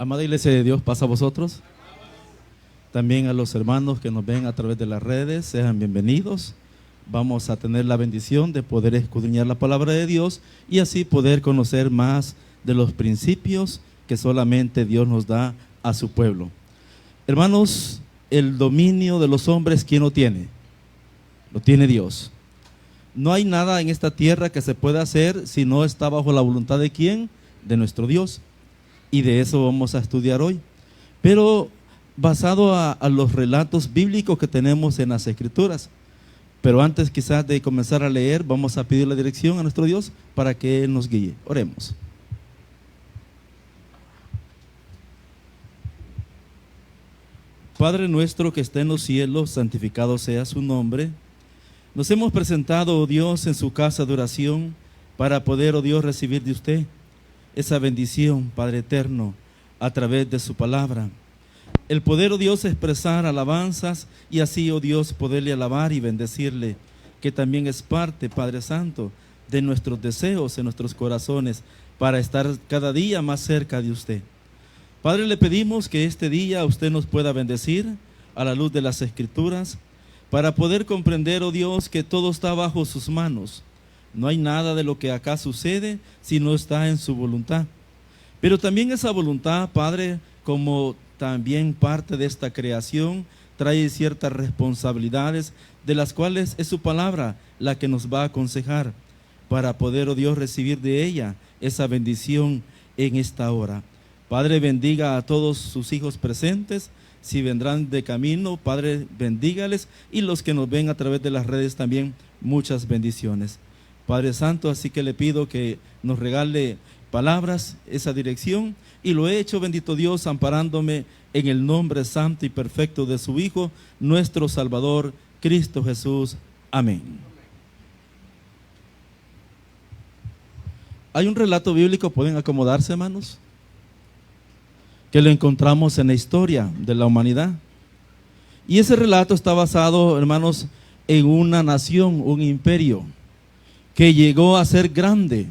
Amada Iglesia de Dios, paz a vosotros. También a los hermanos que nos ven a través de las redes, sean bienvenidos. Vamos a tener la bendición de poder escudriñar la palabra de Dios y así poder conocer más de los principios que solamente Dios nos da a su pueblo. Hermanos, el dominio de los hombres, ¿quién lo tiene? Lo tiene Dios. No hay nada en esta tierra que se pueda hacer si no está bajo la voluntad de ¿quién? De nuestro Dios. Y de eso vamos a estudiar hoy. Pero basado a los relatos bíblicos que tenemos en las Escrituras. Pero antes quizás de comenzar a leer, vamos a pedir la dirección a nuestro Dios para que Él nos guíe. Oremos. Padre nuestro que está en los cielos, santificado sea su nombre. Nos hemos presentado, oh Dios, en su casa de oración para poder, oh Dios, recibir de usted esa bendición, Padre eterno, a través de su palabra. El poder, oh Dios, expresar alabanzas y así, oh Dios, poderle alabar y bendecirle, que también es parte, Padre Santo, de nuestros deseos en nuestros corazones para estar cada día más cerca de usted. Padre, le pedimos que este día usted nos pueda bendecir a la luz de las Escrituras para poder comprender, oh Dios, que todo está bajo sus manos. No hay nada de lo que acá sucede si no está en su voluntad. Pero también esa voluntad, Padre, como también parte de esta creación, trae ciertas responsabilidades de las cuales es su palabra la que nos va a aconsejar para poder, oh Dios, recibir de ella esa bendición en esta hora. Padre, bendiga a todos sus hijos presentes. Si vendrán de camino, Padre, bendígales, y los que nos ven a través de las redes también, muchas bendiciones. Padre Santo, así que le pido que nos regale palabras, esa dirección, y lo he hecho, bendito Dios, amparándome en el nombre santo y perfecto de su Hijo, nuestro Salvador, Cristo Jesús. Amén. Hay un relato bíblico, ¿pueden acomodarse, hermanos? Que lo encontramos en la historia de la humanidad. Y ese relato está basado, hermanos, en una nación, un imperio, que llegó a ser grande,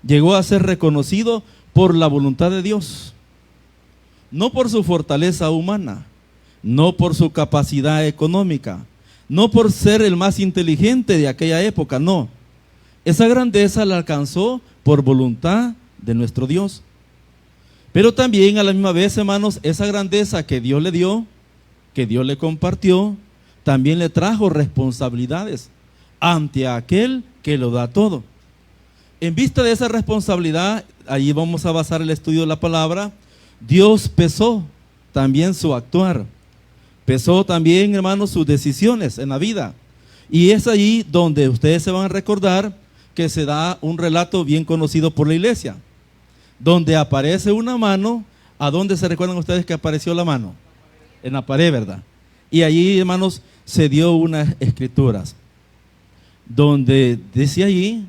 llegó a ser reconocido por la voluntad de Dios, no por su fortaleza humana, no por su capacidad económica, no por ser el más inteligente de aquella época, no. Esa grandeza la alcanzó por voluntad de nuestro Dios. Pero también a la misma vez, hermanos, esa grandeza que Dios le dio, que Dios le compartió, también le trajo responsabilidades ante aquel que lo da todo. En vista de esa responsabilidad, allí vamos a basar el estudio de la palabra. Dios pesó también su actuar, pesó también, hermanos, sus decisiones en la vida. Y es allí donde ustedes se van a recordar que se da un relato bien conocido por la iglesia, donde aparece una mano. ¿A dónde se recuerdan ustedes que apareció la mano? En la pared, ¿verdad? Y allí, hermanos, se dio unas escrituras, donde dice allí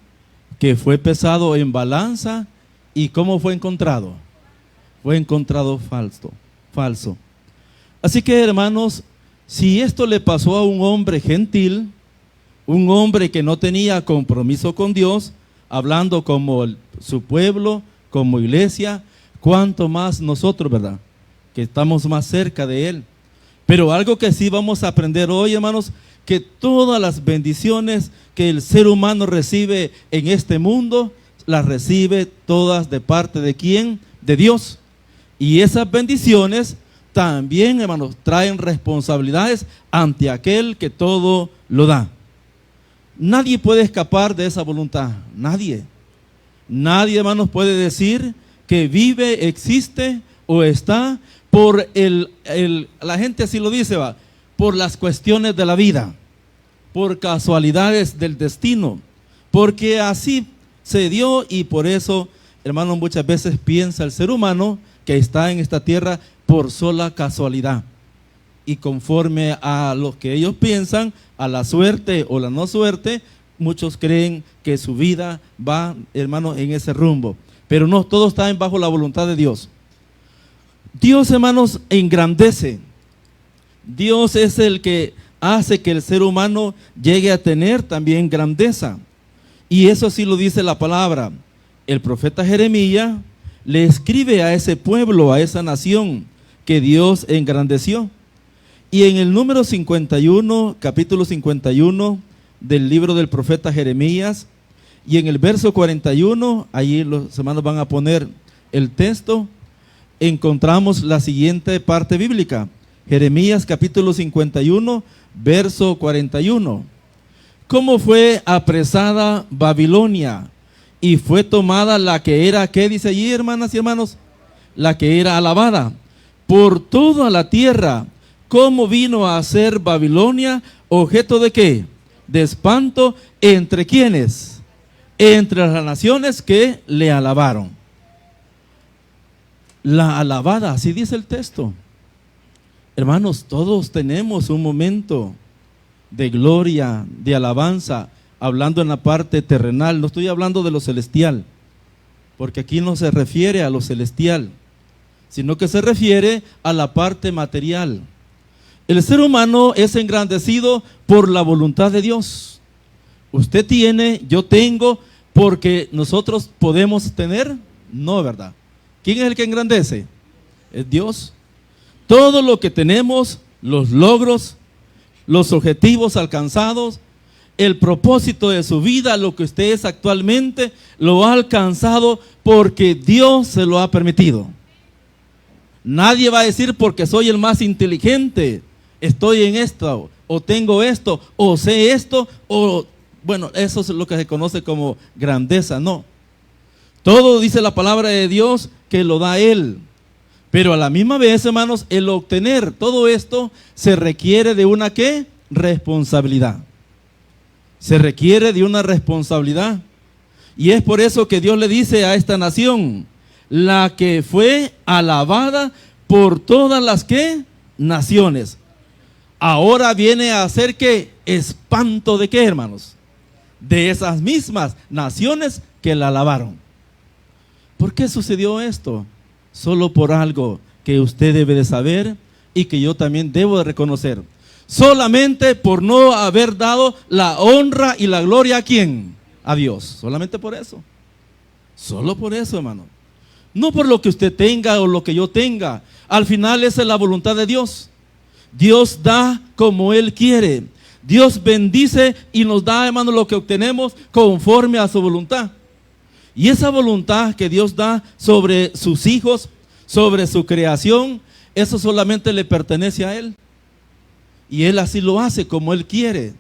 que fue pesado en balanza. ¿Y cómo fue encontrado? Fue encontrado falso. Así que, hermanos, si esto le pasó a un hombre gentil, un hombre que no tenía compromiso con Dios, hablando como su pueblo, como iglesia, cuánto más nosotros, ¿verdad? Que estamos más cerca de Él. Pero algo que sí vamos a aprender hoy, hermanos, que todas las bendiciones que el ser humano recibe en este mundo, las recibe todas de parte de ¿quién? De Dios. Y esas bendiciones también, hermanos, traen responsabilidades ante aquel que todo lo da. Nadie puede escapar de esa voluntad, nadie. Nadie, hermanos, puede decir que vive, existe o está por la gente así lo dice, va, por las cuestiones de la vida, por casualidades del destino, porque así se dio. Y por eso, hermanos, muchas veces piensa el ser humano que está en esta tierra por sola casualidad, y conforme a lo que ellos piensan, a la suerte o la no suerte, muchos creen que su vida va, hermanos, en ese rumbo. Pero no, todo está bajo la voluntad de Dios. Dios, hermanos, engrandece. Dios es el que hace que el ser humano llegue a tener también grandeza. Y eso sí lo dice la palabra. El profeta Jeremías le escribe a ese pueblo, a esa nación que Dios engrandeció. Y en el número 51, capítulo 51 del libro del profeta Jeremías, y en el verso 41, allí los hermanos van a poner el texto, encontramos la siguiente parte bíblica. Jeremías capítulo 51, verso 41. ¿Cómo fue apresada Babilonia y fue tomada la que era, qué dice allí, hermanas y hermanos? La que era alabada por toda la tierra. ¿Cómo vino a ser Babilonia objeto de qué? De espanto. ¿Entre quiénes? Entre las naciones que le alabaron. La alabada, así dice el texto. Hermanos, todos tenemos un momento de gloria, de alabanza, hablando en la parte terrenal. No estoy hablando de lo celestial, porque aquí no se refiere a lo celestial, sino que se refiere a la parte material. El ser humano es engrandecido por la voluntad de Dios. Usted tiene, yo tengo, porque nosotros podemos tener, no, ¿verdad? ¿Quién es el que engrandece? Es Dios. Todo lo que tenemos, los logros, los objetivos alcanzados, el propósito de su vida, lo que usted es actualmente, lo ha alcanzado porque Dios se lo ha permitido. Nadie va a decir porque soy el más inteligente, estoy en esto, o tengo esto, o sé esto, o bueno, eso es lo que se conoce como grandeza. No. Todo dice la palabra de Dios que lo da Él. Pero a la misma vez, hermanos, el obtener todo esto se requiere de una ¿qué? Responsabilidad. Se requiere de una responsabilidad. Y es por eso que Dios le dice a esta nación, la que fue alabada por todas las ¿qué? Naciones. Ahora viene a ser ¿qué? Espanto de ¿qué, hermanos? De esas mismas naciones que la alabaron. ¿Por qué sucedió esto? Solo por algo que usted debe de saber y que yo también debo de reconocer. Solamente por no haber dado la honra y la gloria ¿a quién? A Dios. Solamente por eso. Solo por eso, hermano. No por lo que usted tenga o lo que yo tenga. Al final esa es la voluntad de Dios. Dios da como Él quiere. Dios bendice y nos da, hermano, lo que obtenemos conforme a su voluntad. Y esa voluntad que Dios da sobre sus hijos, sobre su creación, eso solamente le pertenece a Él. Y Él así lo hace como Él quiere.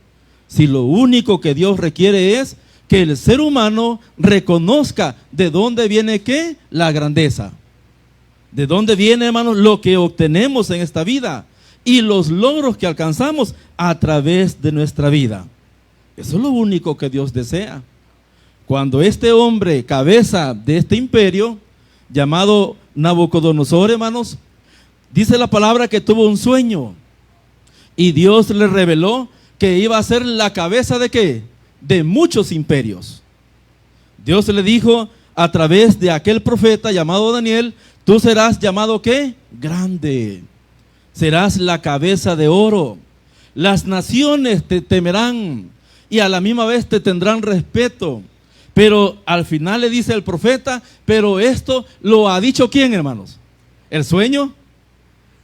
Si lo único que Dios requiere es que el ser humano reconozca de dónde viene ¿qué? La grandeza. De dónde viene, hermanos, lo que obtenemos en esta vida y los logros que alcanzamos a través de nuestra vida. Eso es lo único que Dios desea. Cuando este hombre, cabeza de este imperio, llamado Nabucodonosor, hermanos, dice la palabra que tuvo un sueño y Dios le reveló que iba a ser la cabeza de ¿qué? De muchos imperios. Dios le dijo a través de aquel profeta llamado Daniel, tú serás llamado ¿qué? Grande. Serás la cabeza de oro. Las naciones te temerán y a la misma vez te tendrán respeto. Pero al final le dice el profeta, pero esto lo ha dicho ¿quién, hermanos? ¿El sueño?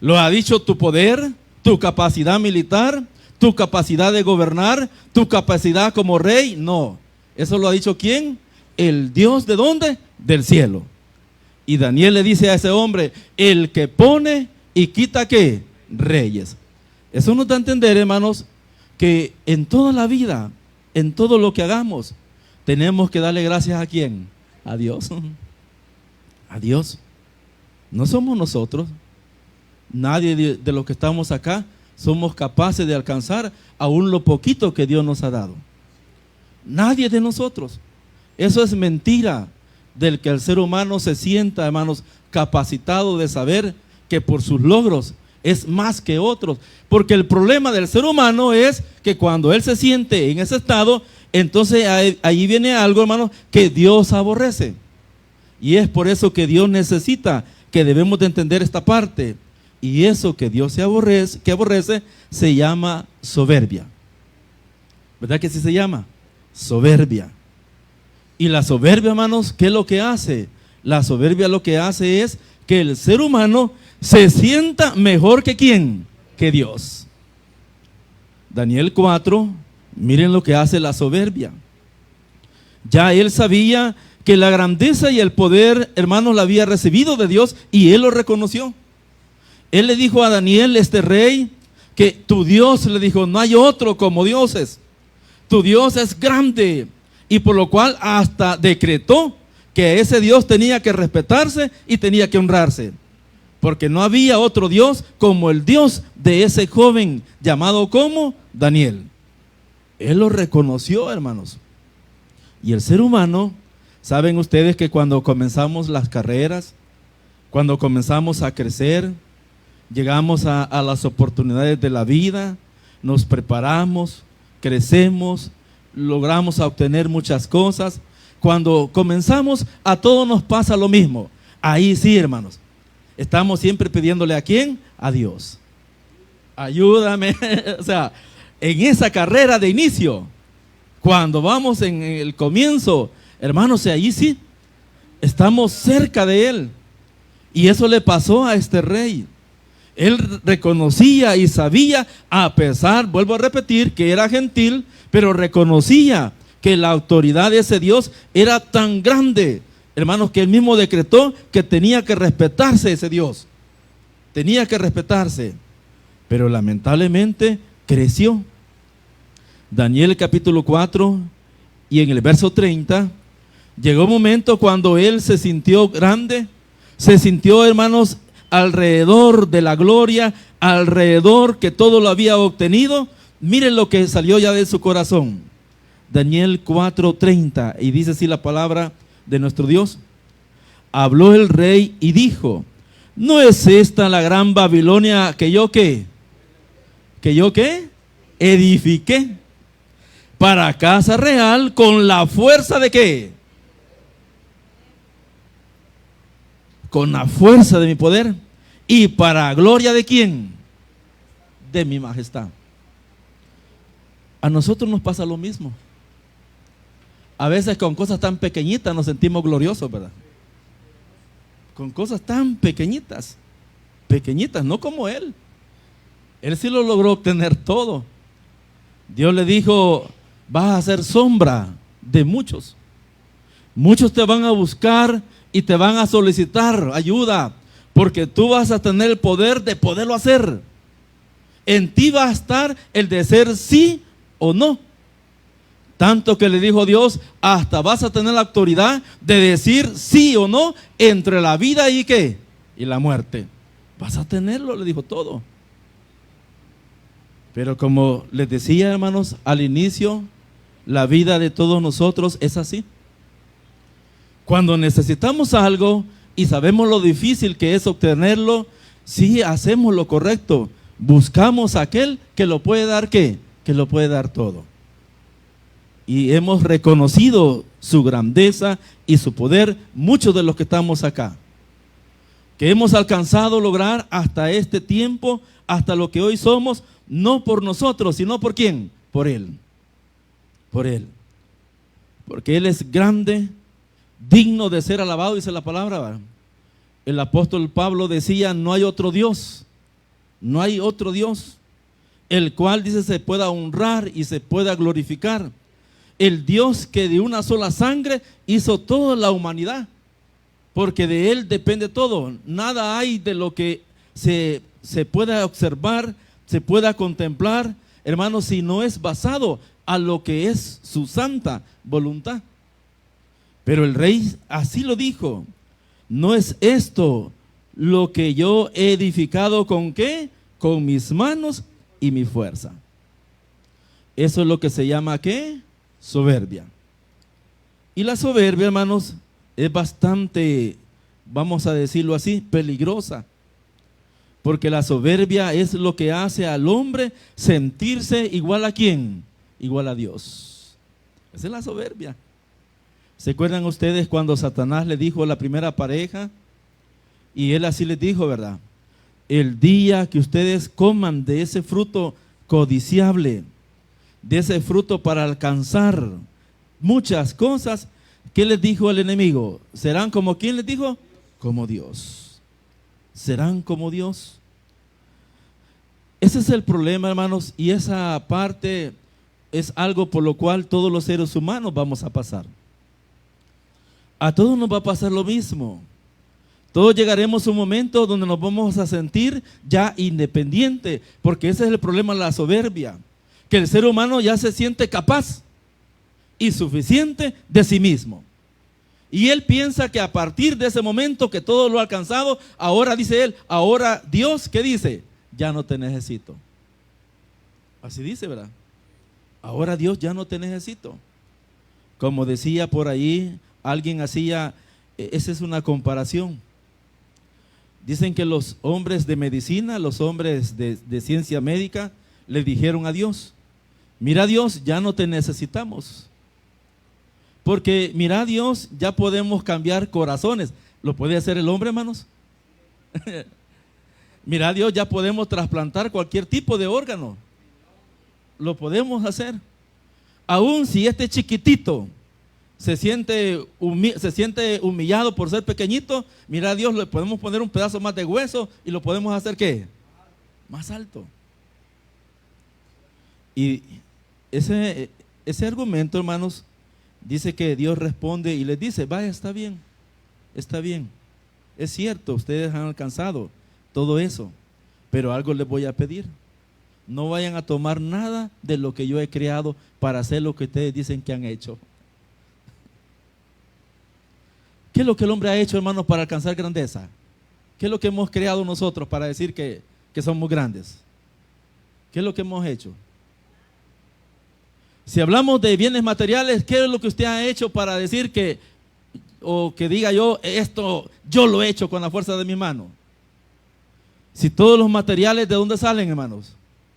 ¿Lo ha dicho tu poder, tu capacidad militar, tu capacidad de gobernar, tu capacidad como rey? No. ¿Eso lo ha dicho quién? El Dios ¿de dónde? Del cielo. Y Daniel le dice a ese hombre, el que pone y quita ¿qué? Reyes. Eso nos da a entender, hermanos, que en toda la vida, en todo lo que hagamos, tenemos que darle gracias ¿a quién? A Dios. A Dios. No somos nosotros. Nadie de los que estamos acá somos capaces de alcanzar aún lo poquito que Dios nos ha dado. Nadie de nosotros. Eso es mentira del que el ser humano se sienta, hermanos, capacitado de saber que por sus logros es más que otros. Porque el problema del ser humano es que cuando él se siente en ese estado, entonces ahí viene algo, hermano, que Dios aborrece. Y es por eso que Dios necesita que debemos de entender esta parte. Y eso que Dios aborrece se llama soberbia. ¿Verdad que sí se llama? Soberbia. Y la soberbia, hermanos, ¿qué es lo que hace? La soberbia lo que hace es que el ser humano se sienta mejor que ¿quién? Que Dios. Daniel 4, miren lo que hace la soberbia. Ya él sabía que la grandeza y el poder, hermanos, la había recibido de Dios y él lo reconoció. Él le dijo a Daniel, este rey, que tu Dios, le dijo, no hay otro como dioses. Tu Dios es grande, y por lo cual hasta decretó que ese Dios tenía que respetarse y tenía que honrarse, porque no había otro Dios como el Dios de ese joven llamado como Daniel. Él lo reconoció, hermanos. Y el ser humano, saben ustedes que cuando comenzamos las carreras, cuando comenzamos a crecer, llegamos a las oportunidades de la vida, nos preparamos, crecemos, logramos obtener muchas cosas. Cuando comenzamos, a todos nos pasa lo mismo. Ahí sí, hermanos, estamos siempre pidiéndole ¿a quién? A Dios. Ayúdame. O sea, en esa carrera de inicio, cuando vamos en el comienzo, hermanos, ahí sí, estamos cerca de Él. Y eso le pasó a este rey. Él reconocía y sabía, a pesar, vuelvo a repetir, que era gentil, pero reconocía que la autoridad de ese Dios era tan grande, hermanos, que él mismo decretó que tenía que respetarse ese Dios. Tenía que respetarse. Pero lamentablemente creció. Daniel capítulo 4 y en el verso 30, llegó un momento cuando él se sintió grande, se sintió, hermanos, alrededor de la gloria, alrededor que todo lo había obtenido. Miren lo que salió ya de su corazón. Daniel 4:30, y dice así la palabra de nuestro Dios. Habló el rey y dijo: ¿no es esta la gran Babilonia que yo qué? ¿Que yo qué? Edifiqué para casa real con la fuerza de qué? Con la fuerza de mi poder, y para gloria de quién? De mi majestad. A nosotros nos pasa lo mismo. A veces con cosas tan pequeñitas nos sentimos gloriosos, ¿verdad? Con cosas tan pequeñitas, no como él. Él sí lo logró obtener todo. Dios le dijo: vas a ser sombra de muchos. Muchos te van a buscar y te van a solicitar ayuda, porque tú vas a tener el poder de poderlo hacer. En ti va a estar el de ser sí o no. Tanto que le dijo Dios: hasta vas a tener la autoridad de decir sí o no entre la vida y ¿qué? Y la muerte. Vas a tenerlo, le dijo todo. Pero como les decía, hermanos, al inicio, la vida de todos nosotros es así. Cuando necesitamos algo y sabemos lo difícil que es obtenerlo, sí hacemos lo correcto. Buscamos a aquel que lo puede dar ¿qué? Que lo puede dar todo. Y hemos reconocido su grandeza y su poder, muchos de los que estamos acá, que hemos alcanzado lograr hasta este tiempo, hasta lo que hoy somos, no por nosotros, sino por ¿quién? Por Él. Por Él. Porque Él es grande, digno de ser alabado, dice la palabra, ¿verdad? El apóstol Pablo decía: no hay otro Dios, no hay otro Dios, el cual, dice, se pueda honrar y se pueda glorificar. El Dios que de una sola sangre hizo toda la humanidad, porque de Él depende todo. Nada hay de lo que se pueda observar, se pueda contemplar, hermanos, si no es basado a lo que es su santa voluntad. Pero el rey así lo dijo: ¿no es esto lo que yo he edificado con qué? Con mis manos y mi fuerza. Eso es lo que se llama ¿qué? Soberbia. Y la soberbia, hermanos, es bastante, vamos a decirlo así, peligrosa. Porque la soberbia es lo que hace al hombre sentirse igual a ¿quién? Igual a Dios. Esa es la soberbia. ¿Se acuerdan ustedes cuando Satanás le dijo a la primera pareja? Y él así les dijo, ¿verdad? El día que ustedes coman de ese fruto codiciable, de ese fruto para alcanzar muchas cosas, ¿qué les dijo el enemigo? ¿Serán como quién les dijo? Como Dios. ¿Serán como Dios? Ese es el problema, hermanos, y esa parte es algo por lo cual todos los seres humanos vamos a pasar. A todos nos va a pasar lo mismo. Todos llegaremos a un momento donde nos vamos a sentir ya independientes, porque ese es el problema de la soberbia, que el ser humano ya se siente capaz y suficiente de sí mismo. Y él piensa que a partir de ese momento que todo lo ha alcanzado, ahora dice él, ahora Dios, ¿qué dice? Ya no te necesito. Así dice, ¿verdad? Ahora Dios ya no te necesito. Como decía por ahí, alguien hacía, esa es una comparación. Dicen que los hombres de medicina, los hombres de ciencia médica, le dijeron a Dios, mira Dios, ya no te necesitamos. Porque mira Dios, ya podemos cambiar corazones. ¿Lo puede hacer el hombre, hermanos? Mira Dios, ya podemos trasplantar cualquier tipo de órgano. Lo podemos hacer. Aún si este chiquitito se siente humillado por ser pequeñito, mira Dios, le podemos poner un pedazo más de hueso y lo podemos hacer ¿qué? Más alto. Y ese argumento, hermanos, dice que Dios responde y les dice, vaya, está bien, es cierto, ustedes han alcanzado todo eso, pero algo les voy a pedir. No vayan a tomar nada de lo que yo he creado para hacer lo que ustedes dicen que han hecho. ¿Qué es lo que el hombre ha hecho, hermanos, para alcanzar grandeza? ¿Qué es lo que hemos creado nosotros para decir que somos grandes? ¿Qué es lo que hemos hecho? Si hablamos de bienes materiales, ¿qué es lo que usted ha hecho para decir que, o que diga yo, esto yo lo he hecho con la fuerza de mi mano? Si todos los materiales, ¿de dónde salen, hermanos?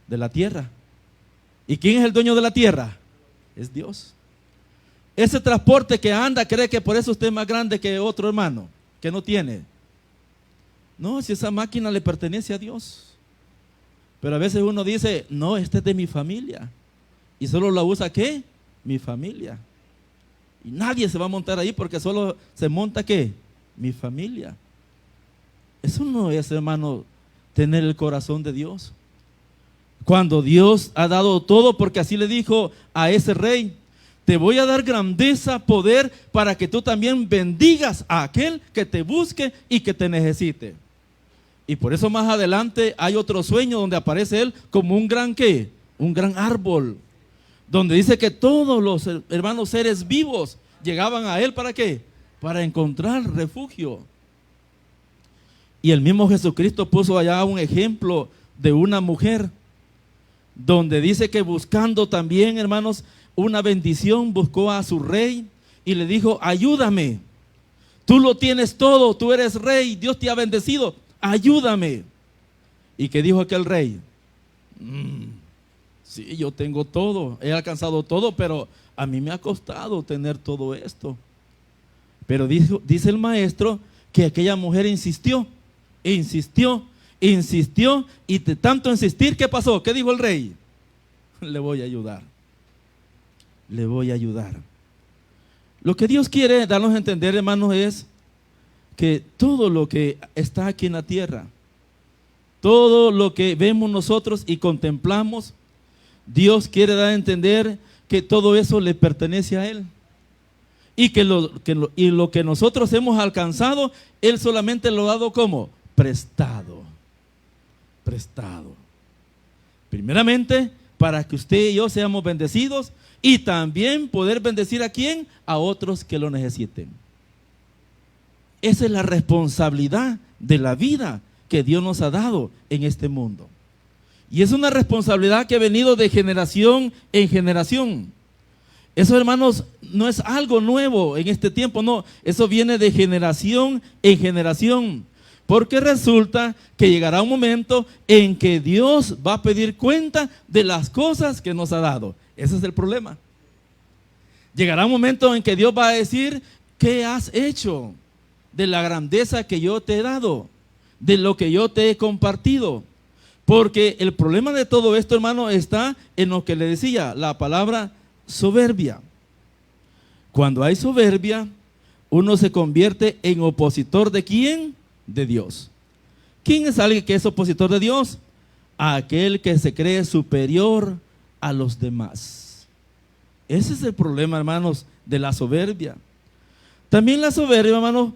De la tierra. ¿Y quién es el dueño de la tierra? Es Dios. Ese transporte que anda, cree que por eso usted es más grande que otro hermano, que no tiene. No, si esa máquina le pertenece a Dios. Pero a veces uno dice, no, este es de mi familia. Y solo la usa, ¿qué? Mi familia. Y nadie se va a montar ahí porque solo se monta, ¿qué? Mi familia. Eso no es, hermano, tener el corazón de Dios. Cuando Dios ha dado todo, porque así le dijo a ese rey, te voy a dar grandeza, poder, para que tú también bendigas a aquel que te busque y que te necesite. Y por eso más adelante hay otro sueño donde aparece él como un gran ¿qué? Un gran árbol, donde dice que todos los hermanos seres vivos llegaban a él ¿para qué? Para encontrar refugio. Y el mismo Jesucristo puso allá un ejemplo de una mujer, donde dice que buscando también, hermanos, una bendición, buscó a su rey y le dijo, ayúdame, tú lo tienes todo, tú eres rey, Dios te ha bendecido, ayúdame. ¿Y qué dijo aquel rey? Sí, yo tengo todo, he alcanzado todo, pero a mí me ha costado tener todo esto. Pero dice el maestro que aquella mujer insistió, y de tanto insistir, ¿qué pasó? ¿Qué dijo el rey? Le voy a ayudar. Le voy a ayudar. Lo que Dios quiere darnos a entender, hermanos, es que todo lo que está aquí en la tierra, todo lo que vemos nosotros y contemplamos, Dios quiere dar a entender que todo eso le pertenece a Él. Y lo que nosotros hemos alcanzado, Él solamente lo ha dado como prestado. Prestado. Primeramente, para que usted y yo seamos bendecidos y también poder bendecir ¿a quién? A otros que lo necesiten. Esa es la responsabilidad de la vida que Dios nos ha dado en este mundo. Y es una responsabilidad que ha venido de generación en generación. Eso, hermanos, no es algo nuevo en este tiempo, no. Eso viene de generación en generación. Porque resulta que llegará un momento en que Dios va a pedir cuenta de las cosas que nos ha dado. Ese es el problema. Llegará un momento en que Dios va a decir, ¿qué has hecho de la grandeza que yo te he dado? De lo que yo te he compartido. Porque el problema de todo esto, hermano, está en lo que le decía, la palabra soberbia. Cuando hay soberbia, uno se convierte en opositor ¿de quién? De Dios. ¿Quién es alguien que es opositor de Dios? Aquel que se cree superior a los demás. Ese es el problema, hermanos, de la soberbia. También la soberbia, hermanos,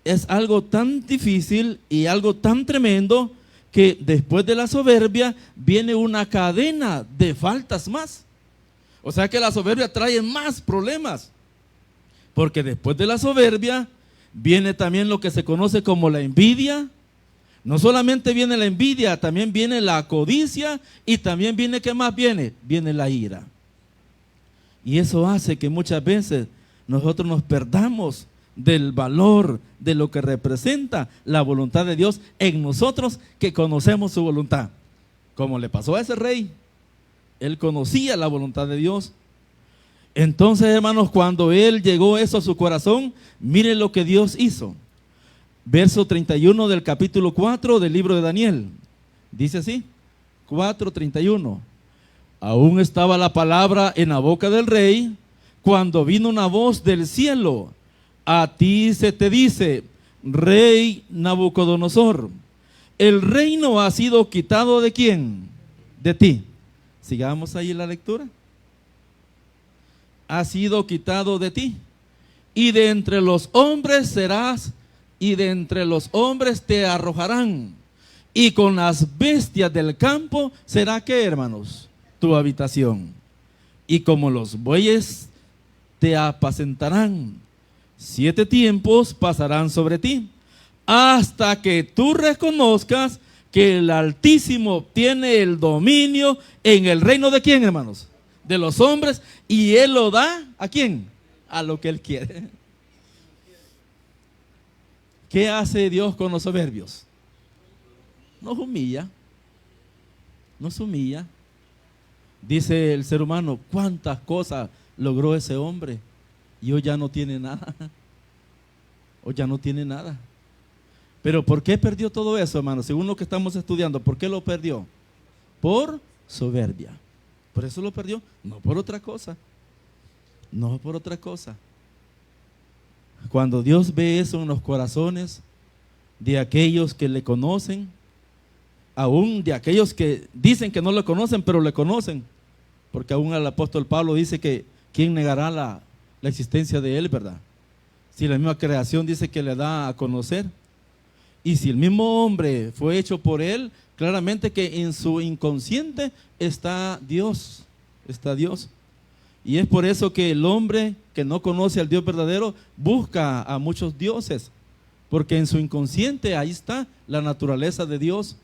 es algo tan difícil y algo tan tremendo que después de la soberbia viene una cadena de faltas más. O sea que la soberbia trae más problemas. Porque después de la soberbia viene también lo que se conoce como la envidia. No solamente viene la envidia, también viene la codicia y también viene, ¿qué más viene? Viene la ira. Y eso hace que muchas veces nosotros nos perdamos del valor de lo que representa la voluntad de Dios en nosotros que conocemos su voluntad. Como le pasó a ese rey, él conocía la voluntad de Dios. Entonces, hermanos, cuando él llegó eso a su corazón, miren lo que Dios hizo. Verso 31 del capítulo 4 del libro de Daniel. Dice así, 4:31. Aún estaba la palabra en la boca del rey, cuando vino una voz del cielo. A ti se te dice, rey Nabucodonosor, el reino ha sido quitado ¿de quién? De ti. Sigamos ahí la lectura. Ha sido quitado de ti, y de entre los hombres serás, y de entre los hombres te arrojarán, y con las bestias del campo será ¿qué, hermanos? Tu habitación, y como los bueyes te apacentarán. 7 tiempos pasarán sobre ti, hasta que tú reconozcas que el Altísimo tiene el dominio en el reino ¿de quién, hermanos? De los hombres, y Él lo da ¿a quién? A lo que Él quiere. ¿Qué hace Dios con los soberbios? Nos humilla. Nos humilla. Dice el ser humano, ¿cuántas cosas logró ese hombre? Y hoy ya no tiene nada. Hoy ya no tiene nada. Pero ¿por qué perdió todo eso, hermano? Según lo que estamos estudiando, ¿por qué lo perdió? Por soberbia. Por eso lo perdió, no por otra cosa. No por otra cosa. Cuando Dios ve eso en los corazones de aquellos que le conocen, aún de aquellos que dicen que no le conocen, pero le conocen, porque aún el apóstol Pablo dice que ¿quién negará la existencia de Él, verdad? Si la misma creación dice que le da a conocer. Y si el mismo hombre fue hecho por Él, claramente que en su inconsciente está Dios. Está Dios. Y es por eso que el hombre que no conoce al Dios verdadero busca a muchos dioses, porque en su inconsciente ahí está la naturaleza de Dios.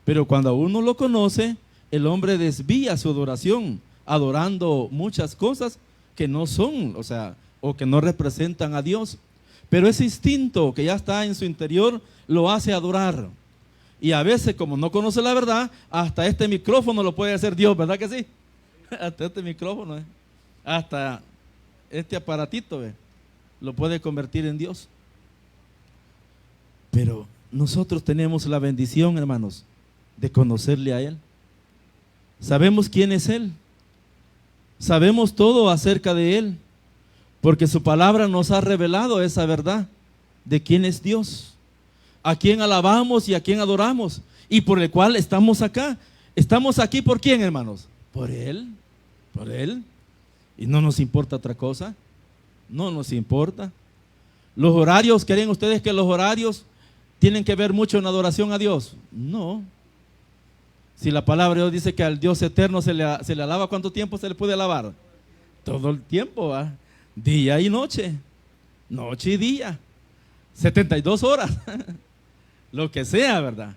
Pero cuando uno lo conoce, el hombre desvía su adoración, adorando muchas cosas que no son, o sea, o que no representan a Dios. Pero ese instinto que ya está en su interior lo hace adorar. Y a veces, como no conoce la verdad, hasta este micrófono lo puede hacer Dios, ¿verdad que sí? Hasta este micrófono, hasta este aparatito, lo puede convertir en Dios. Pero nosotros tenemos la bendición, hermanos, de conocerle a Él. Sabemos quién es Él. Sabemos todo acerca de Él, porque su palabra nos ha revelado esa verdad de quién es Dios, a quién alabamos y a quién adoramos, y por el cual estamos acá. Estamos aquí ¿por quién, hermanos? Por Él, por Él. Y no nos importa otra cosa, no nos importa. Los horarios, ¿creen ustedes que los horarios tienen que ver mucho en adoración a Dios? No. Si la palabra de Dios dice que al Dios eterno se le alaba, ¿cuánto tiempo se le puede alabar? Todo el tiempo, ¿va? Día y noche, noche y día, 72 horas, lo que sea, ¿verdad?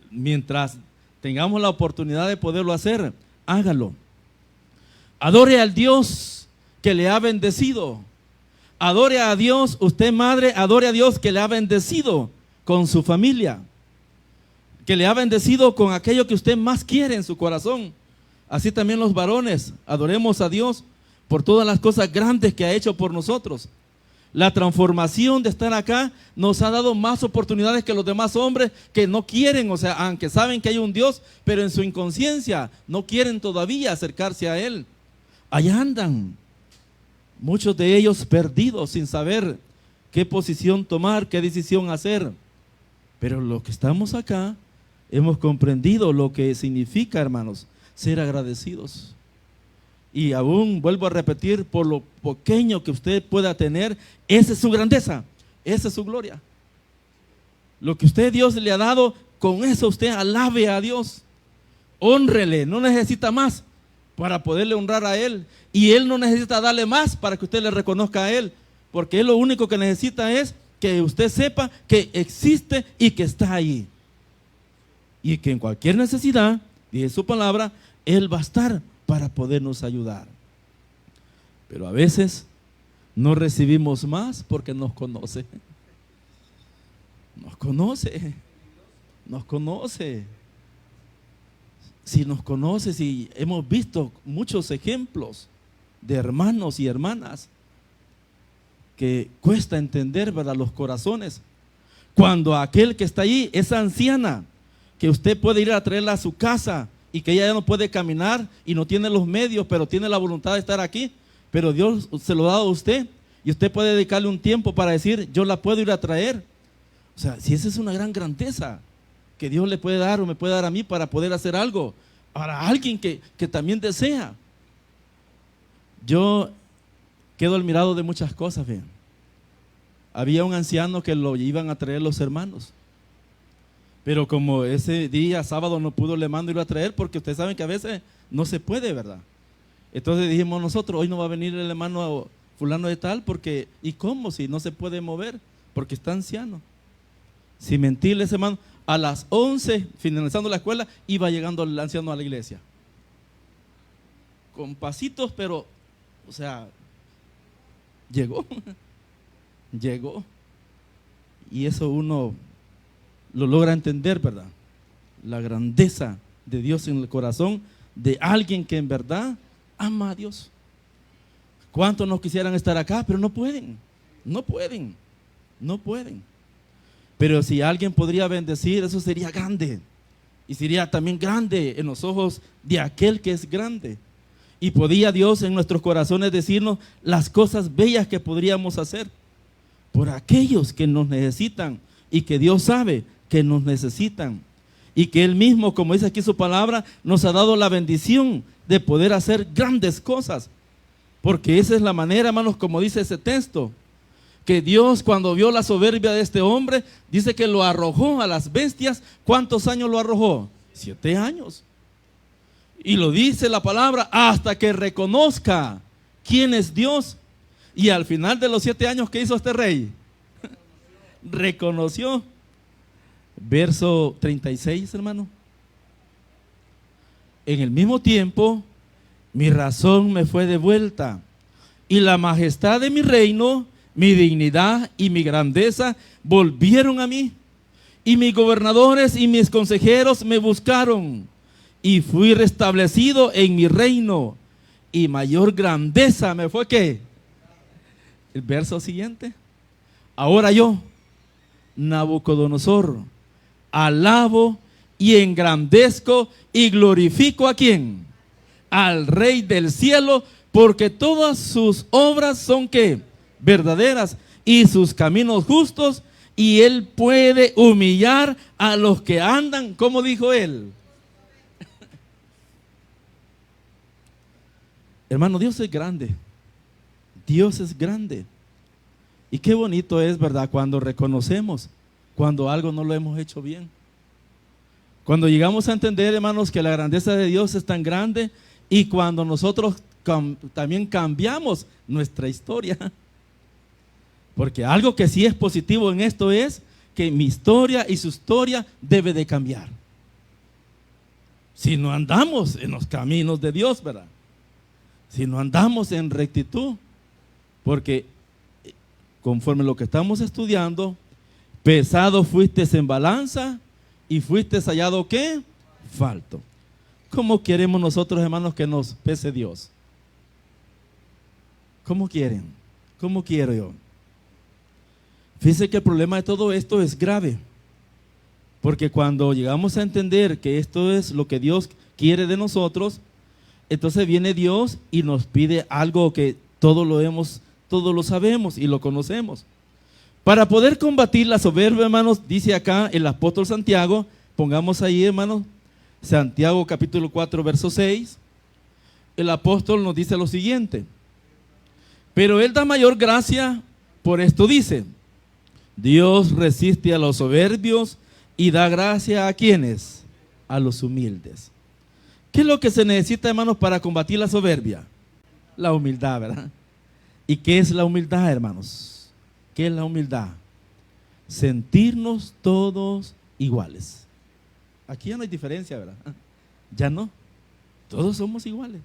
Mientras tengamos la oportunidad de poderlo hacer, hágalo. Adore al Dios que le ha bendecido. Adore a Dios, usted madre, adore a Dios que le ha bendecido con su familia, que le ha bendecido con aquello que usted más quiere en su corazón. Así también los varones, adoremos a Dios por todas las cosas grandes que ha hecho por nosotros. La transformación de estar acá nos ha dado más oportunidades que los demás hombres que no quieren, o sea, aunque saben que hay un Dios, pero en su inconsciencia no quieren todavía acercarse a Él. Allá andan. muchos de ellos perdidos sin saber qué posición tomar, qué decisión hacer. Pero los que estamos acá hemos comprendido lo que significa, hermanos, ser agradecidos. Y aún vuelvo a repetir, por lo pequeño que usted pueda tener, esa es su grandeza, esa es su gloria. Lo que usted, Dios le ha dado, con eso usted alabe a Dios, hónrele, no necesita más para poderle honrar a Él, y Él no necesita darle más para que usted le reconozca a Él, porque Él lo único que necesita es que usted sepa que existe y que está ahí, y que en cualquier necesidad, dice su palabra, Él va a estar para podernos ayudar. Pero a veces no recibimos más porque nos conoce. Nos conoce. Nos conoce. Si nos conoce, si hemos visto muchos ejemplos de hermanos y hermanas que cuesta entender, ¿verdad?, los corazones. Cuando aquel que está allí, esa anciana, que usted puede ir a traerla a su casa y que ella ya no puede caminar y no tiene los medios, pero tiene la voluntad de estar aquí, pero Dios se lo ha dado a usted y usted puede dedicarle un tiempo para decir, yo la puedo ir a traer. O sea, si esa es una gran grandeza que Dios le puede dar o me puede dar a mí para poder hacer algo para alguien que también desea. Yo quedo admirado de muchas cosas, vean. Había un anciano que lo iban a traer los hermanos, pero como ese día sábado no pudo, le mando irlo a traer, porque ustedes saben que a veces no se puede, ¿verdad? Entonces dijimos nosotros, hoy no va a venir el hermano fulano de tal, porque, ¿y cómo? Si no se puede mover, porque está anciano. Sin mentirles, hermano, a las 11, finalizando la escuela, iba llegando el anciano a la iglesia. Con pasitos, pero, o sea, llegó. Llegó. Y eso uno lo logra entender, ¿verdad? La grandeza de Dios en el corazón de alguien que en verdad ama a Dios. ¿Cuántos no quisieran estar acá? Pero no pueden, no pueden, no pueden. Pero si alguien podría bendecir, eso sería grande. Y sería también grande en los ojos de aquel que es grande. Y podía Dios en nuestros corazones decirnos las cosas bellas que podríamos hacer por aquellos que nos necesitan y que Dios sabe que nos necesitan. Y que Él mismo, como dice aquí su palabra, nos ha dado la bendición de poder hacer grandes cosas. Porque esa es la manera, hermanos, como dice ese texto, que Dios, cuando vio la soberbia de este hombre, dice que lo arrojó a las bestias. ¿Cuántos años lo arrojó? 7 años. Y lo dice la palabra, hasta que reconozca quién es Dios. Y al final de los 7 años, ¿qué hizo este rey? Reconoció. Verso 36, hermano. En el mismo tiempo, mi razón me fue devuelta, y la majestad de mi reino, mi dignidad y mi grandeza volvieron a mí. Y mis gobernadores y mis consejeros me buscaron, y fui restablecido en mi reino, y mayor grandeza me fue ¿qué? El verso siguiente. Ahora yo, Nabucodonosor, alabo y engrandezco y glorifico ¿a quién? Al Rey del cielo, porque todas sus obras son ¿qué? Verdaderas, y sus caminos justos, y Él puede humillar a los que andan, como dijo Él. Hermano, Dios es grande. Dios es grande. Y qué bonito es, ¿verdad?, cuando reconocemos cuando algo no lo hemos hecho bien. Cuando llegamos a entender, hermanos, que la grandeza de Dios es tan grande, y cuando nosotros también cambiamos nuestra historia. Porque algo que sí es positivo en esto es que mi historia y su historia debe de cambiar. Si no andamos en los caminos de Dios, ¿verdad? Si no andamos en rectitud, porque conforme lo que estamos estudiando, pesado fuiste en balanza y fuiste hallado ¿qué? Falto. ¿Cómo queremos nosotros, hermanos, que nos pese Dios? ¿Cómo quieren? ¿Cómo quiero yo? Fíjense que el problema de todo esto es grave, porque cuando llegamos a entender que esto es lo que Dios quiere de nosotros, entonces viene Dios y nos pide algo que todo lo sabemos y lo conocemos. Para poder combatir la soberbia, hermanos, dice acá el apóstol Santiago, pongamos ahí, hermanos, Santiago capítulo 4, verso 6, el apóstol nos dice lo siguiente: pero Él da mayor gracia, por esto dice, Dios resiste a los soberbios y da gracia a ¿quiénes? A los humildes. ¿Qué es lo que se necesita, hermanos, para combatir la soberbia? La humildad, ¿verdad? ¿Y qué es la humildad, hermanos? ¿Qué es la humildad? Sentirnos todos iguales. Aquí ya no hay diferencia, ¿verdad? Ya no. Todos somos iguales.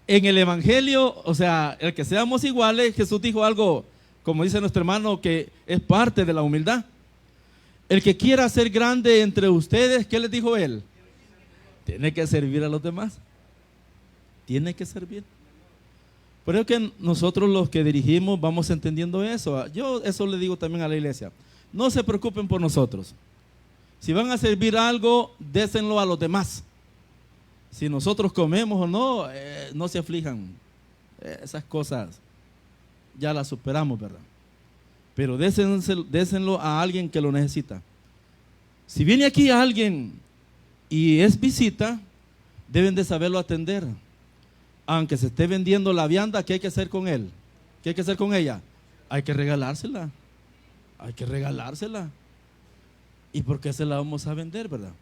En el Evangelio, o sea, el que seamos iguales, Jesús dijo algo, como dice nuestro hermano, que es parte de la humildad. El que quiera ser grande entre ustedes, ¿qué les dijo Él? Tiene que servir a los demás. Tiene que servir. Por eso que nosotros los que dirigimos vamos entendiendo eso. Yo eso le digo también a la iglesia. No se preocupen por nosotros. Si van a servir algo, désenlo a los demás. Si nosotros comemos o no, no se aflijan. Esas cosas ya las superamos, ¿verdad? Pero désenlo a alguien que lo necesita. Si viene aquí alguien y es visita, deben de saberlo atender. Aunque se esté vendiendo la vianda, ¿qué hay que hacer con él? ¿Qué hay que hacer con ella? Hay que regalársela. Hay que regalársela. ¿Y por qué se la vamos a vender, verdad?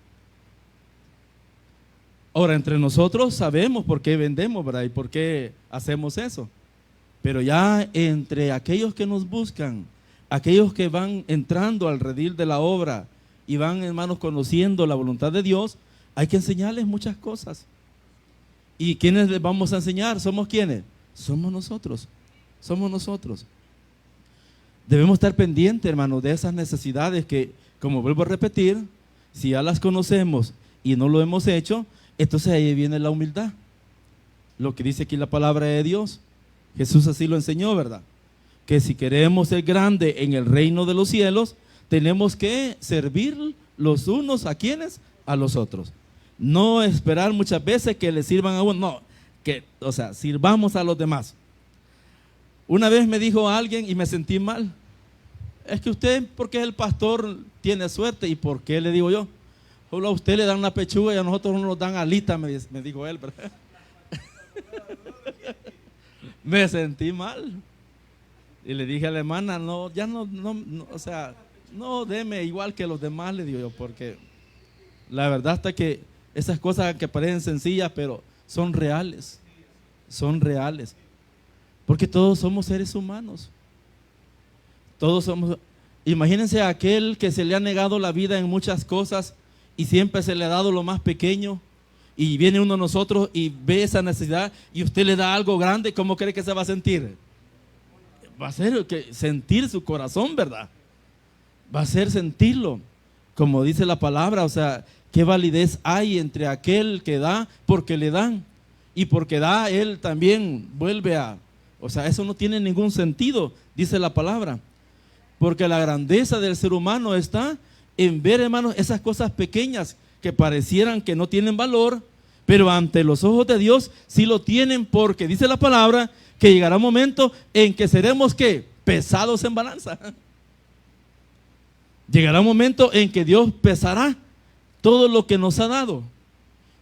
Ahora, entre nosotros sabemos por qué vendemos, ¿verdad? Y por qué hacemos eso. Pero ya entre aquellos que nos buscan, aquellos que van entrando al redil de la obra y van, hermanos, conociendo la voluntad de Dios, hay que enseñarles muchas cosas. ¿Y quiénes les vamos a enseñar? ¿Somos quiénes? Somos nosotros. Somos nosotros. Debemos estar pendientes, hermanos, de esas necesidades que, como vuelvo a repetir, si ya las conocemos y no lo hemos hecho, entonces ahí viene la humildad. Lo que dice aquí la palabra de Dios. Jesús así lo enseñó, ¿verdad? Que si queremos ser grandes en el reino de los cielos, tenemos que servir los unos a quienes, a los otros. No esperar muchas veces que le sirvan a uno, no, sirvamos a los demás. Una vez me dijo alguien y me sentí mal: es que usted, porque es el pastor, tiene suerte. ¿Y por qué? Le digo yo. Solo a usted le dan una pechuga y a nosotros no nos dan alita, me dijo él, ¿verdad? Me sentí mal. Y le dije a la hermana: no, deme igual que los demás, le digo yo, porque la verdad está que esas cosas que parecen sencillas, pero son reales. Son reales. Porque todos somos seres humanos. Todos somos. Imagínense a aquel que se le ha negado la vida en muchas cosas y siempre se le ha dado lo más pequeño, y viene uno de nosotros y ve esa necesidad y usted le da algo grande. ¿Cómo cree que se va a sentir? Va a ser sentir su corazón, ¿verdad? Va a ser sentirlo, como dice la palabra. O sea, ¿qué validez hay entre aquel que da porque le dan? Y porque da, él también vuelve a... O sea, eso no tiene ningún sentido, dice la palabra. Porque la grandeza del ser humano está en ver, hermanos, esas cosas pequeñas que parecieran que no tienen valor, pero ante los ojos de Dios sí lo tienen, porque dice la palabra que llegará un momento en que seremos, ¿qué? Pesados en balanza. Llegará un momento en que Dios pesará todo lo que nos ha dado.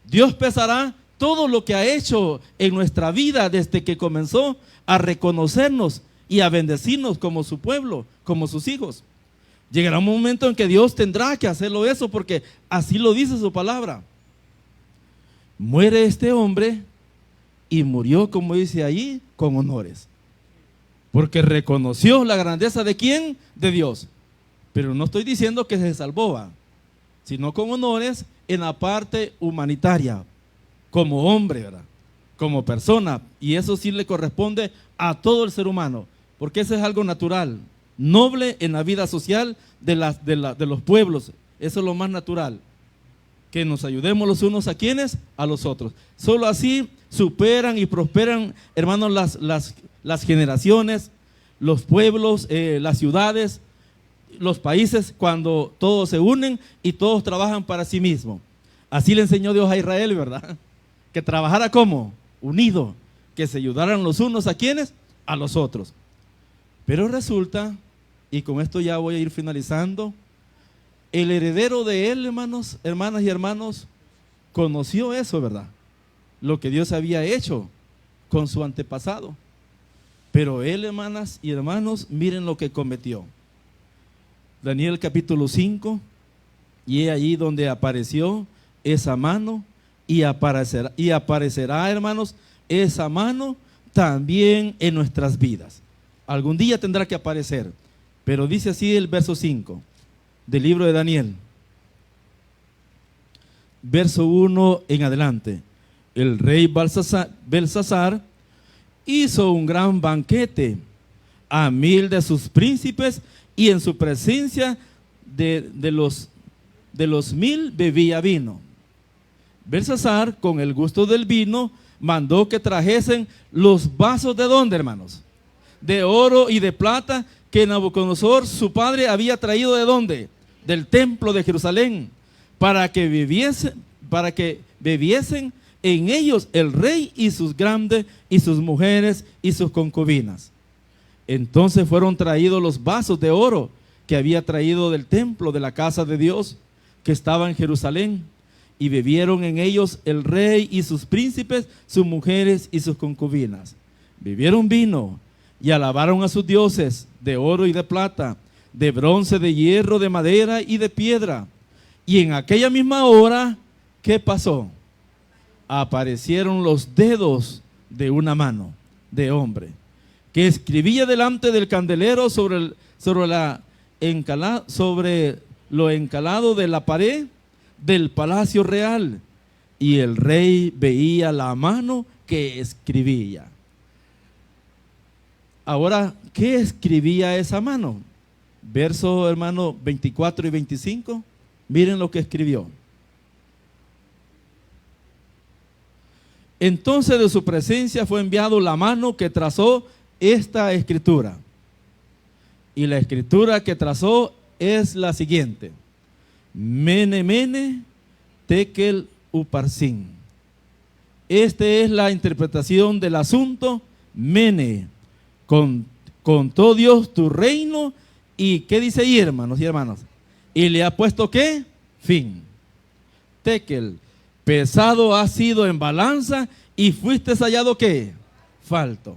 Dios pesará todo lo que ha hecho en nuestra vida desde que comenzó a reconocernos y a bendecirnos como su pueblo, como sus hijos. Llegará un momento en que Dios tendrá que hacerlo eso, porque así lo dice su palabra. Muere este hombre y murió, como dice allí, con honores. Porque reconoció la grandeza de ¿quién? De Dios. Pero no estoy diciendo que se salvó, sino con honores en la parte humanitaria, como hombre, ¿verdad? Como persona. Y eso sí le corresponde a todo el ser humano, porque eso es algo natural, noble en la vida social de los pueblos. Eso es lo más natural, que nos ayudemos los unos a quienes, a los otros. Solo así superan y prosperan, hermanos, las generaciones, los pueblos, las ciudades, los países, cuando todos se unen y todos trabajan para sí mismos. Así le enseñó Dios a Israel, ¿verdad? Que trabajara como unido, que se ayudaran los unos a quienes, a los otros. Pero resulta, y con esto ya voy a ir finalizando, el heredero de él, hermanos, hermanas y hermanos, conoció eso, ¿verdad? Lo que Dios había hecho con su antepasado. Pero él, hermanas y hermanos, miren lo que cometió. Daniel capítulo 5, y es allí donde apareció esa mano, y aparecerá, hermanos, esa mano también en nuestras vidas. Algún día tendrá que aparecer, pero dice así el verso 5 del libro de Daniel, verso 1 en adelante. El rey Belsasar hizo un gran banquete a 1000 de sus príncipes, y en su presencia de los 1000 bebía vino. Belsasar, con el gusto del vino, mandó que trajesen los vasos ¿de dónde, hermanos? De oro y de plata, que Nabucodonosor, su padre, había traído ¿de dónde? Del templo de Jerusalén, para que bebiesen en ellos el rey y sus grandes y sus mujeres y sus concubinas. Entonces fueron traídos los vasos de oro que había traído del templo de la casa de Dios, que estaba en Jerusalén, y bebieron en ellos el rey y sus príncipes, sus mujeres y sus concubinas. Bebieron vino y alabaron a sus dioses de oro y de plata, de bronce, de hierro, de madera y de piedra. Y en aquella misma hora, ¿qué pasó? Aparecieron los dedos de una mano de hombre, que escribía delante del candelero sobre lo encalado de la pared del palacio real, y el rey veía la mano que escribía. Ahora, ¿qué escribía esa mano? Verso, hermano, 24 y 25. Miren lo que escribió. Entonces de su presencia fue enviado la mano que trazó esta escritura. Y la escritura que trazó es la siguiente: Mene, Mene, Tekel, Uparsin. Esta es la interpretación del asunto. Mene, contó Dios tu reino, y ¿qué dice ahí, hermanos y hermanas? Y le ha puesto ¿qué? Fin. Tekel, pesado has sido en balanza y fuiste hallado ¿qué? Falto.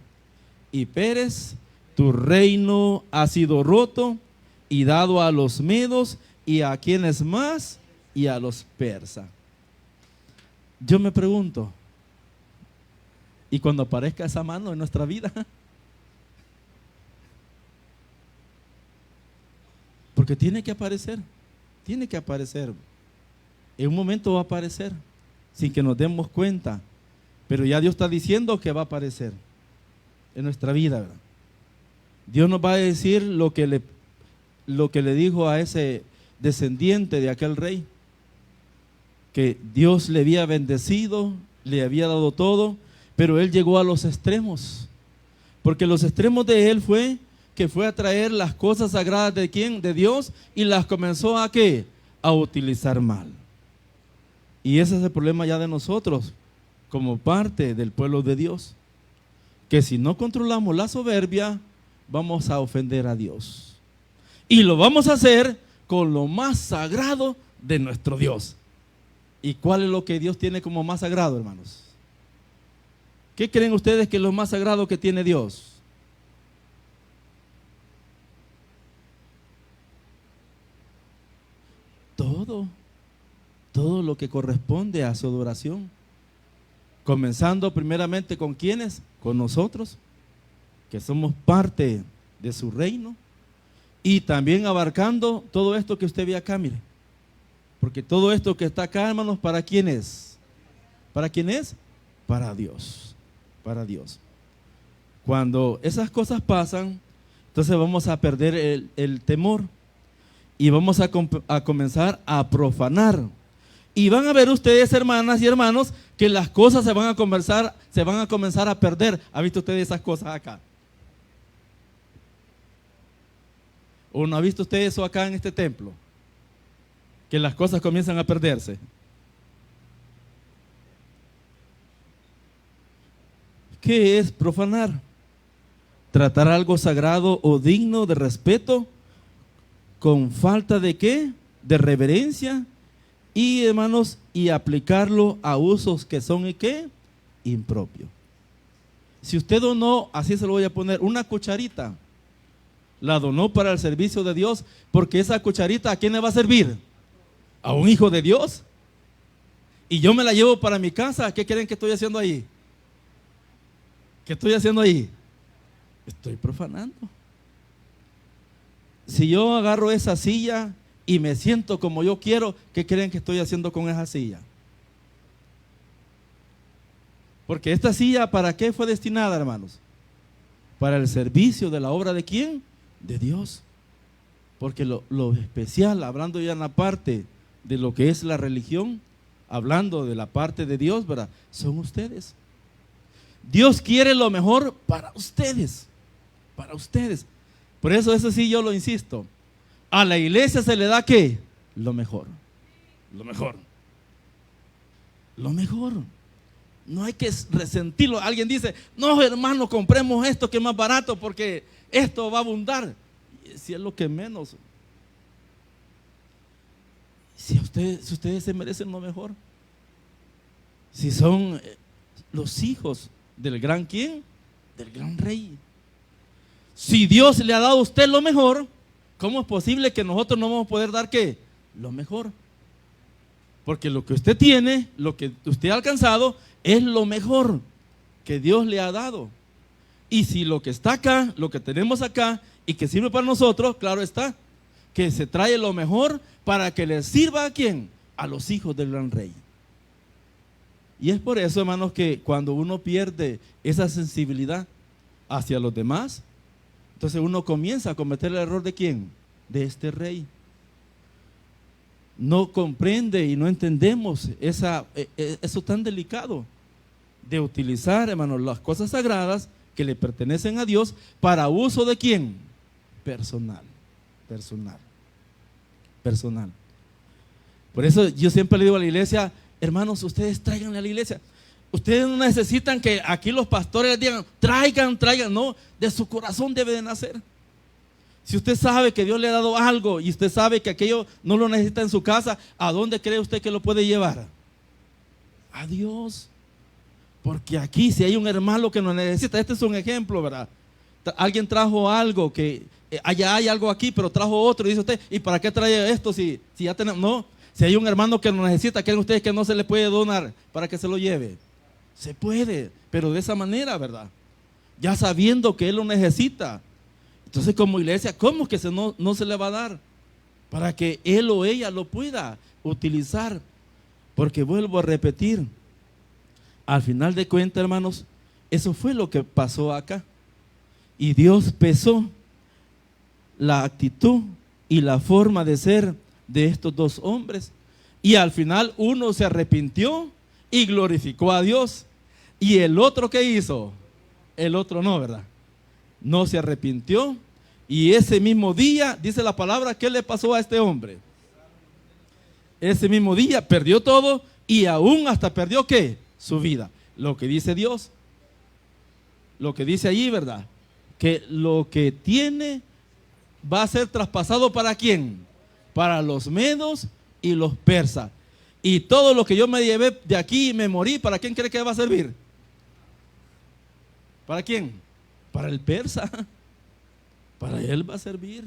Y Pérez, tu reino ha sido roto y dado a los medos, y a quienes más, y a los persas. Yo me pregunto, ¿y cuando aparezca esa mano en nuestra vida? Porque tiene que aparecer. En un momento va a aparecer, sin que nos demos cuenta, pero ya Dios está diciendo que va a aparecer en nuestra vida, ¿verdad? Dios nos va a decir lo que le dijo a ese descendiente de aquel rey, que Dios le había bendecido, le había dado todo, pero él llegó a los extremos, porque los extremos de él fue que fue a traer las cosas sagradas de ¿quién? De Dios, y las comenzó a ¿qué? A utilizar mal. Y ese es el problema ya de nosotros, como parte del pueblo de Dios, que si no controlamos la soberbia, vamos a ofender a Dios. Y lo vamos a hacer con lo más sagrado de nuestro Dios. ¿Y cuál es lo que Dios tiene como más sagrado, hermanos? ¿Qué creen ustedes que es lo más sagrado que tiene Dios? Todo lo que corresponde a su adoración. Comenzando primeramente con ¿quiénes? Con nosotros, que somos parte de su reino, y también abarcando todo esto que usted ve acá, mire. Porque todo esto que está acá, hermanos, ¿para quién es? ¿Para quién es? Para Dios. Para Dios. Cuando esas cosas pasan, entonces vamos a perder el temor, y vamos a comenzar a profanar. Y van a ver ustedes, hermanas y hermanos, que las cosas se van a comenzar a perder. ¿Ha visto ustedes esas cosas acá? ¿O no ha visto usted eso acá en este templo? Que las cosas comienzan a perderse. ¿Qué es profanar? Tratar algo sagrado o digno de respeto con falta de ¿qué? De reverencia y, hermanos, y aplicarlo a usos que son ¿y qué? Impropios. Si usted donó, así se lo voy a poner, una cucharita, la donó para el servicio de Dios, porque esa cucharita ¿a quién le va a servir? A un hijo de Dios. Y yo me la llevo para mi casa. ¿Qué creen que estoy haciendo ahí? ¿Qué estoy haciendo ahí? Estoy profanando. Si yo agarro esa silla y me siento como yo quiero, ¿qué creen que estoy haciendo con esa silla? Porque esta silla, ¿para qué fue destinada, hermanos? Para el servicio de la obra ¿de quién? De Dios. Porque lo especial, hablando ya en la parte de lo que es la religión, hablando de la parte de Dios, ¿verdad? Son ustedes. Dios quiere lo mejor para ustedes. Para ustedes. Por eso sí yo lo insisto. A la iglesia se le da ¿qué? Lo mejor. Lo mejor. Lo mejor. No hay que resentirlo. Alguien dice, no hermano, compremos esto que es más barato porque esto va a abundar. Si es lo que menos. Si ustedes se merecen lo mejor. Si son los hijos del gran ¿quién? Del gran rey. Si Dios le ha dado a usted lo mejor, ¿cómo es posible que nosotros no vamos a poder dar qué? Lo mejor. Porque lo que usted tiene, lo que usted ha alcanzado, es lo mejor que Dios le ha dado. Y si lo que está acá, lo que tenemos acá y que sirve para nosotros, claro está, que se trae lo mejor para que le sirva ¿a quién? A los hijos del gran rey. Y es por eso, hermanos, que cuando uno pierde esa sensibilidad hacia los demás, entonces uno comienza a cometer el error ¿de quién? De este rey. No comprende y no entendemos eso tan delicado de utilizar, hermanos, las cosas sagradas que le pertenecen a Dios para uso ¿de quién? Personal. Por eso yo siempre le digo a la iglesia, hermanos, ustedes tráiganle a la iglesia. Ustedes no necesitan que aquí los pastores les digan, traigan, no, de su corazón debe de nacer. Si usted sabe que Dios le ha dado algo y usted sabe que aquello no lo necesita en su casa, ¿a dónde cree usted que lo puede llevar? A Dios. Porque aquí si hay un hermano que lo necesita, este es un ejemplo, ¿verdad? Alguien trajo algo que allá hay algo aquí, pero trajo otro y dice usted, ¿y para qué trae esto si ya tenemos? No, si hay un hermano que lo necesita, ¿creen ustedes que no se le puede donar para que se lo lleve? Se puede, pero de esa manera, ¿verdad? Ya sabiendo que él lo necesita. Entonces como iglesia, ¿cómo que no se le va a dar? Para que él o ella lo pueda utilizar. Porque vuelvo a repetir, al final de cuentas, hermanos, eso fue lo que pasó acá. Y Dios pesó la actitud y la forma de ser de estos dos hombres. Y al final uno se arrepintió y glorificó a Dios. Y el otro, ¿qué hizo? El otro no, ¿verdad? No se arrepintió. Y ese mismo día, dice la palabra, ¿qué le pasó a este hombre? Ese mismo día perdió todo y aún hasta perdió ¿qué? Su vida. Lo que dice Dios. Lo que dice allí, ¿verdad? Que lo que tiene va a ser traspasado ¿para quién? Para los medos y los persas. Y todo lo que yo me llevé de aquí y me morí, ¿para quién cree que va a servir? ¿Para quién? Para el persa. Para él va a servir.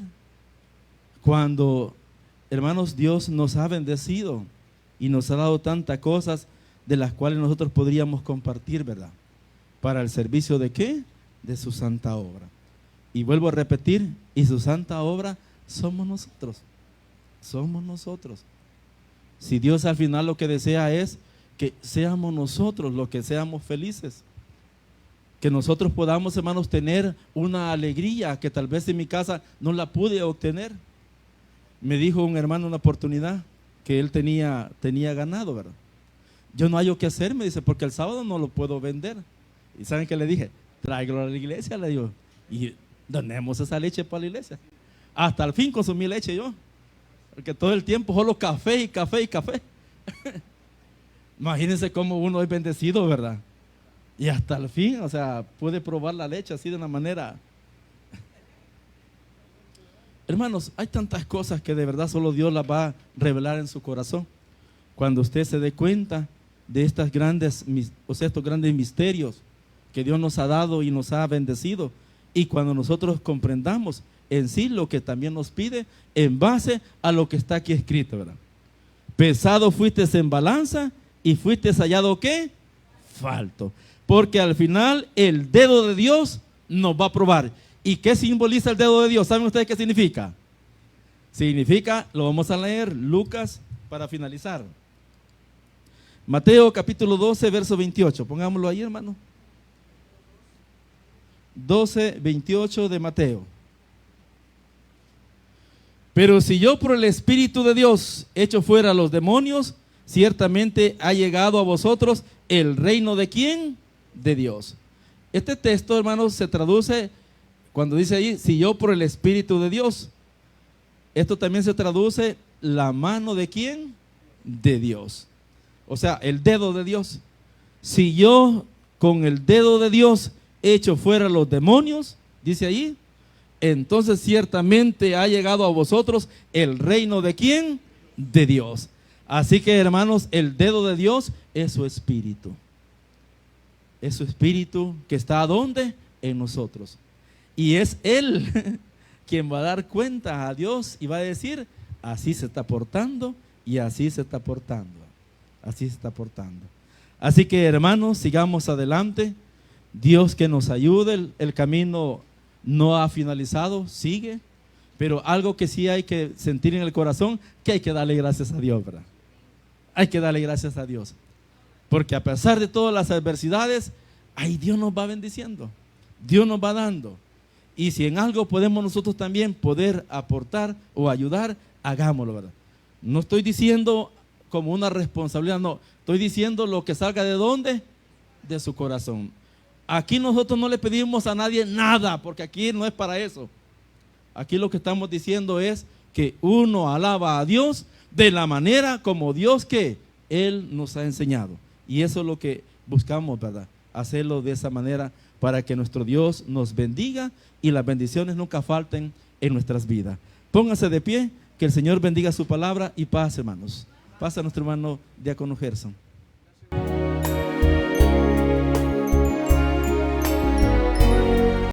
Cuando, hermanos, Dios nos ha bendecido y nos ha dado tantas cosas de las cuales nosotros podríamos compartir, ¿verdad? Para el servicio ¿de qué? De su santa obra. Y vuelvo a repetir, y su santa obra somos nosotros. Somos nosotros. Si Dios al final lo que desea es que seamos nosotros los que seamos felices. Que nosotros podamos, hermanos, tener una alegría que tal vez en mi casa no la pude obtener. Me dijo un hermano una oportunidad que él tenía ganado, ¿verdad? Yo no hallo qué hacer, me dice, porque el sábado no lo puedo vender. ¿Y saben qué le dije? Tráigalo a la iglesia, le digo. Y donemos esa leche para la iglesia. Hasta el fin consumí leche yo. Porque todo el tiempo solo café y café y café. Imagínense cómo uno es bendecido, ¿verdad? Y hasta el fin, o sea, puede probar la leche así de una manera. Hermanos, hay tantas cosas que de verdad solo Dios las va a revelar en su corazón. Cuando usted se dé cuenta de estos grandes misterios que Dios nos ha dado y nos ha bendecido, y cuando nosotros comprendamos en sí lo que también nos pide en base a lo que está aquí escrito, ¿verdad? Pesado fuiste en balanza y fuiste hallado, ¿qué? Falto. Porque al final el dedo de Dios nos va a probar. ¿Y qué simboliza el dedo de Dios? ¿Saben ustedes qué significa? Significa, lo vamos a leer, Lucas, para finalizar. Mateo capítulo 12, verso 28. Pongámoslo ahí, hermano. 12, 28 de Mateo. Pero si yo por el Espíritu de Dios echo fuera a los demonios, ciertamente ha llegado a vosotros el reino de ¿quién? De Dios. Este texto, hermanos, se traduce cuando dice ahí, si yo por el Espíritu de Dios. Esto también se traduce la mano de ¿quién? De Dios. O sea, el dedo de Dios. Si yo con el dedo de Dios echo fuera a los demonios, dice ahí, entonces ciertamente ha llegado a vosotros el reino de ¿quién? De Dios. Así que, hermanos, el dedo de Dios es su espíritu. Es su espíritu que está ¿dónde? En nosotros. Y es Él quien va a dar cuenta a Dios y va a decir, así se está portando y así se está portando. Así se está portando. Así que, hermanos, sigamos adelante. Dios que nos ayude. El camino no ha finalizado, sigue. Pero algo que sí hay que sentir en el corazón, que hay que darle gracias a Dios, ¿verdad? Hay que darle gracias a Dios. Porque a pesar de todas las adversidades, ahí Dios nos va bendiciendo. Dios nos va dando. Y si en algo podemos nosotros también poder aportar o ayudar, hagámoslo, ¿verdad? No estoy diciendo como una responsabilidad, no. Estoy diciendo lo que salga de ¿dónde? De su corazón. Aquí nosotros no le pedimos a nadie nada, porque aquí no es para eso. Aquí lo que estamos diciendo es que uno alaba a Dios de la manera como Dios que Él nos ha enseñado. Y eso es lo que buscamos, ¿verdad? Hacerlo de esa manera para que nuestro Dios nos bendiga y las bendiciones nunca falten en nuestras vidas. Pónganse de pie, que el Señor bendiga su palabra y paz, hermanos. Pasa a nuestro hermano Diácono Gerson.